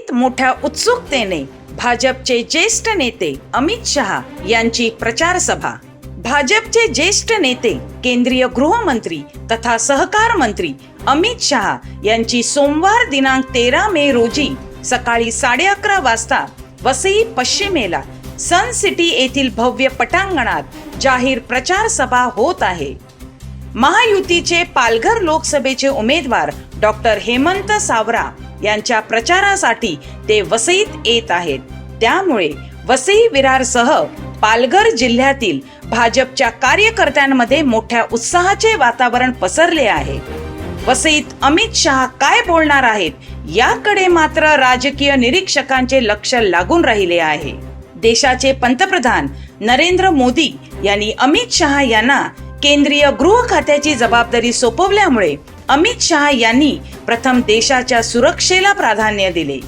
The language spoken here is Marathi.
वसईत मोठ्या उत्सुकतेने भाजपचे ज्येष्ठ नेते अमित शहा यांची प्रचार सभा। भाजपचे ज्येष्ठ नेते केंद्रीय गृहमंत्री तथा सहकार मंत्री अमित शहा यांची सोमवार दिनांक 13 मे रोजी सकाळी 11:30 वाजता वसई पश्चिमेला सन सिटी येथील भव्य पटांगणात जाहीर प्रचार सभा होत आहे। महायुतीचे पालघर लोकसभेचे उमेदवार डॉक्टर हेमंत सावरा यांच्या प्रचारासाठी ते वसईत येत आहेत। त्यामुळे वसई विरारसह पालघर जिल्ह्यातील भाजपच्या कार्यकर्त्यांमध्ये मोठ्या उत्साहाचे वातावरण पसरले आहे। वसईत अमित शहा काय बोलणार आहेत याकडे मात्र राजकीय निरीक्षकांचे लक्ष लागून राहिले आहे। देशाचे पंतप्रधान नरेंद्र मोदी यांनी अमित शहा यांना केंद्रीय गृह खात्याची जबाबदारी सोपवल्यामुळे अमित शहा यांनी प्रथम देशाच्या सुरक्षेला प्राधान्य दिले।